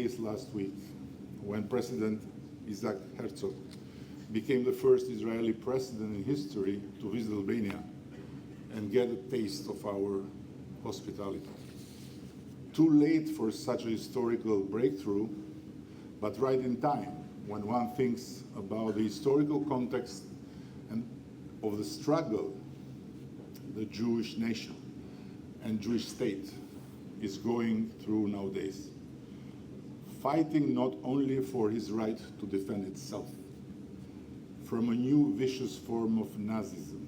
place last week when President Isaac Herzog became the first Israeli president in history to visit Albania and get a taste of our hospitality. Too late for such a historical breakthrough, but right in time when one thinks about the historical context and of the struggle the Jewish nation and Jewish state is going through nowadays, fighting not only for his right to defend itself from a new vicious form of Nazism,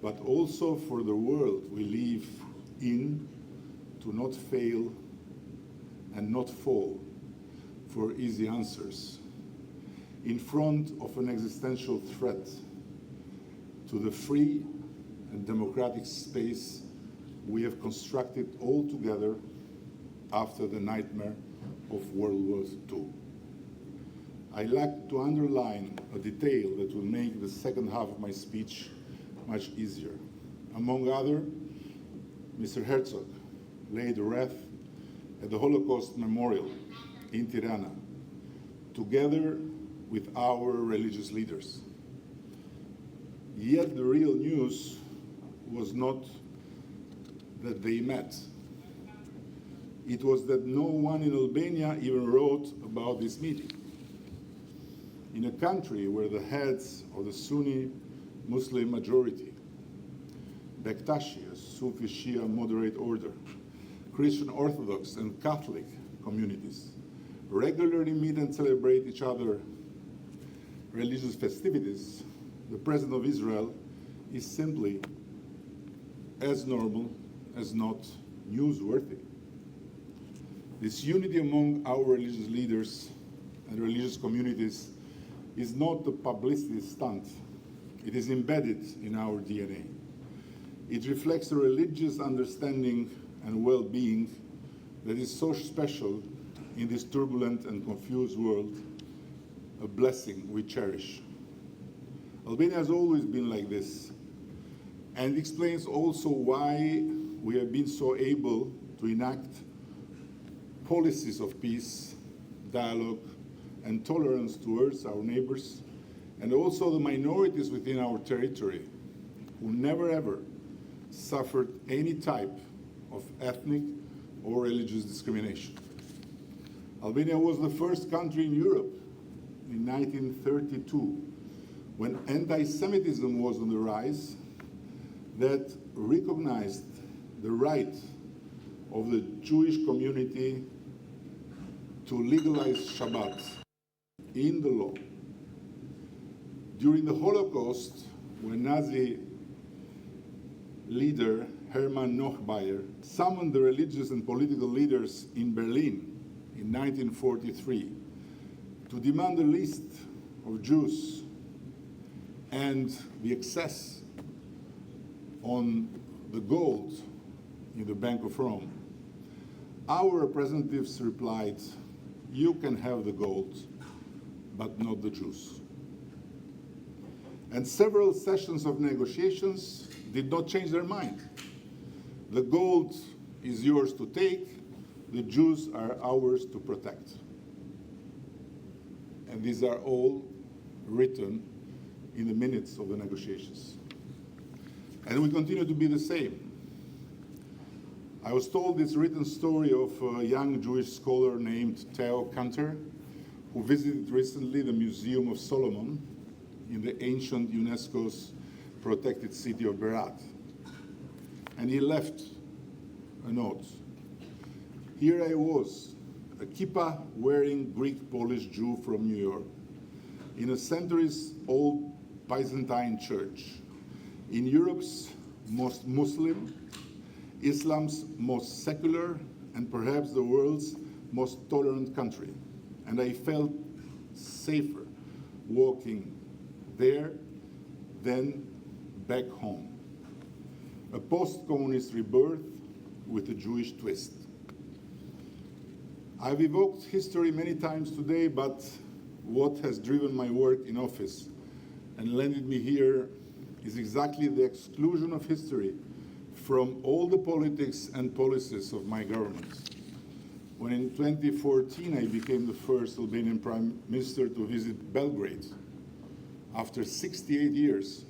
but also for the world we live in to not fail and not fall for easy answers in front of an existential threat to the free and democratic space we have constructed all together after the nightmare of World War II. I like to underline a detail that will make the second half of my speech much easier. Among other, Mr. Herzog laid a wreath at the Holocaust Memorial in Tirana, together with our religious leaders. Yet the real news was not that they met. It was that no one in Albania even wrote about this meeting. In a country where the heads of the Sunni Muslim majority, Bektashi, a Sufi Shia moderate order, Christian Orthodox and Catholic communities regularly meet and celebrate each other religious festivities, the President of Israel is simply as normal as not newsworthy. This unity among our religious leaders and religious communities is not a publicity stunt. It is embedded in our DNA. It reflects a religious understanding and well-being that is so special in this turbulent and confused world, a blessing we cherish. Albania has always been like this, and explains also why we have been so able to enact policies of peace, dialogue, and tolerance towards our neighbors, and also the minorities within our territory, who never ever suffered any type of ethnic or religious discrimination. Albania was the first country in Europe in 1932, when anti-Semitism was on the rise, that recognized the right of the Jewish community to legalize Shabbat in the law. During the Holocaust, when Nazi leader Hermann Nochbayer summoned the religious and political leaders in Berlin in 1943 to demand a list of Jews and the excess on the gold in the Bank of Rome, our representatives replied, "You can have the gold, but not the Jews." And several sessions of negotiations did not change their mind. The gold is yours to take, the Jews are ours to protect. And these are all written in the minutes of the negotiations. And we continue to be the same. I was told this written story of a young Jewish scholar named Theo Kanter, who visited recently the Museum of Solomon in the ancient UNESCO's protected city of Berat. And he left a note. Here I was, a kippah-wearing Greek-Polish Jew from New York, in a centuries-old Byzantine church, in Europe's most Muslim, Islam's most secular, and perhaps the world's most tolerant country. And I felt safer walking there than back home. A post-communist rebirth with a Jewish twist. I've evoked history many times today, but what has driven my work in office and landed me here is exactly the exclusion of history from all the politics and policies of my government. when in 2014 I became the first Albanian Prime Minister to visit Belgrade after 68 years.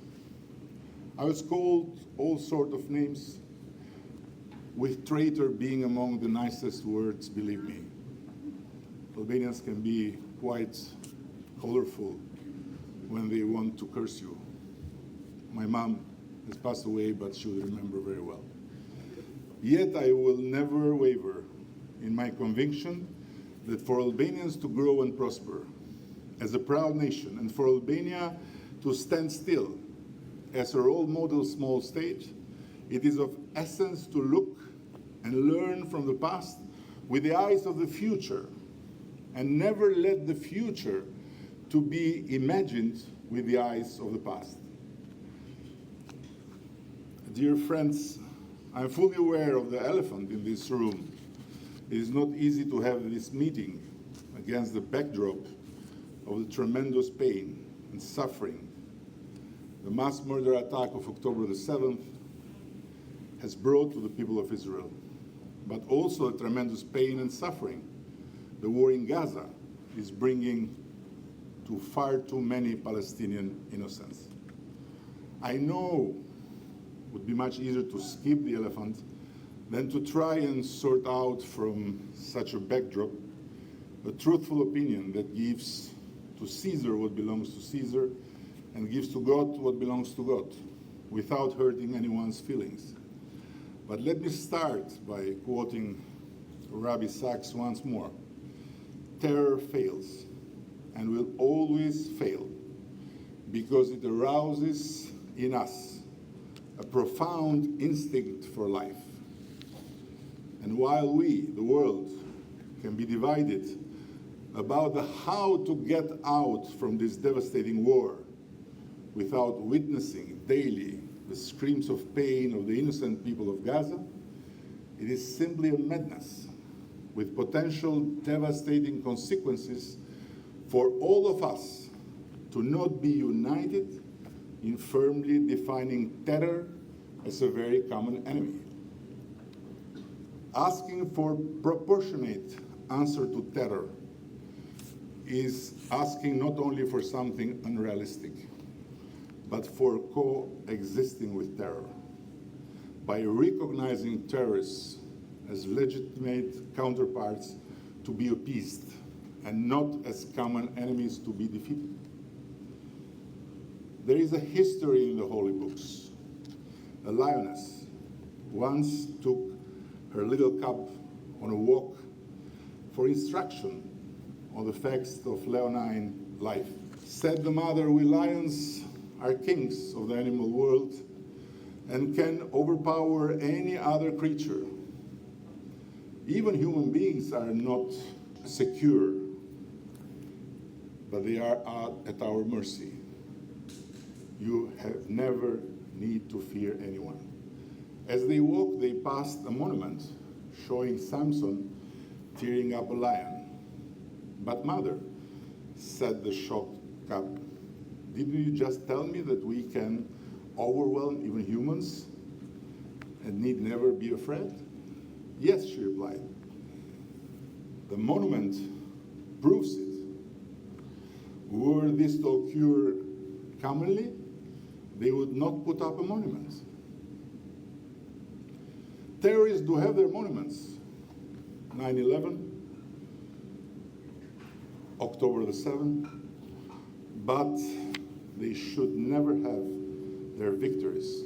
I was called all sorts of names, with traitor being among the nicest words, believe me. Albanians can be quite colorful when they want to curse you. My mom has passed away, but she will remember very well. Yet I will never waver in my conviction that for Albanians to grow and prosper as a proud nation, and for Albania to stand still as a role model small state, it is of essence to look and learn from the past with the eyes of the future, and never let the future to be imagined with the eyes of the past. Dear friends, I'm fully aware of the elephant in this room. It is not easy to have this meeting against the backdrop of the tremendous pain and suffering the mass murder attack of October the 7th has brought to the people of Israel, but also the tremendous pain and suffering the war in Gaza is bringing to far too many Palestinian innocents. I know it would be much easier to skip the elephant than to try and sort out from such a backdrop a truthful opinion that gives to Caesar what belongs to Caesar and gives to God what belongs to God, without hurting anyone's feelings. But let me start by quoting Rabbi Sachs once more. Terror fails and will always fail because it arouses in us a profound instinct for life. And while we, the world, can be divided about the how to get out from this devastating war without witnessing daily the screams of pain of the innocent people of Gaza, it is simply a madness with potential devastating consequences for all of us to not be united in firmly defining terror as a very common enemy. Asking for proportionate answer to terror is asking not only for something unrealistic, but for coexisting with terror by recognizing terrorists as legitimate counterparts to be appeased and not as common enemies to be defeated. There is a history in the holy books. A lioness once took her little cub on a walk for instruction on the facts of leonine life. Said the mother, "We lions are kings of the animal world and can overpower any other creature. Even human beings are not secure, but they are at our mercy. You have never need to fear anyone." As they walked, they passed a monument showing Samson tearing up a lion. "But mother," said the shocked cub, "didn't you just tell me that we can overwhelm even humans and need never be afraid?" "Yes," she replied. "The monument proves it. Were this to occur commonly, they would not put up a monument." Terrorists do have their monuments. 9/11, October the 7th, but they should never have their victories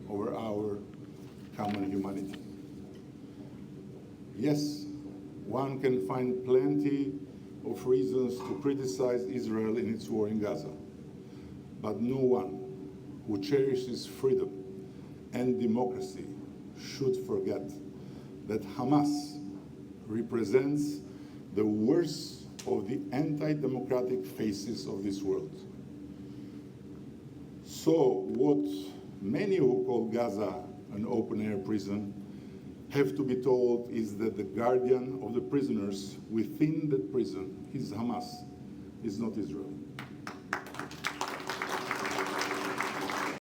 over our common humanity. Yes, one can find plenty of reasons to criticize Israel in its war in Gaza, but no one who cherishes freedom and democracy should forget that Hamas represents the worst of the anti-democratic faces of this world. So what many who call Gaza an open-air prison have to be told is that the guardian of the prisoners within that prison is Hamas, is not Israel.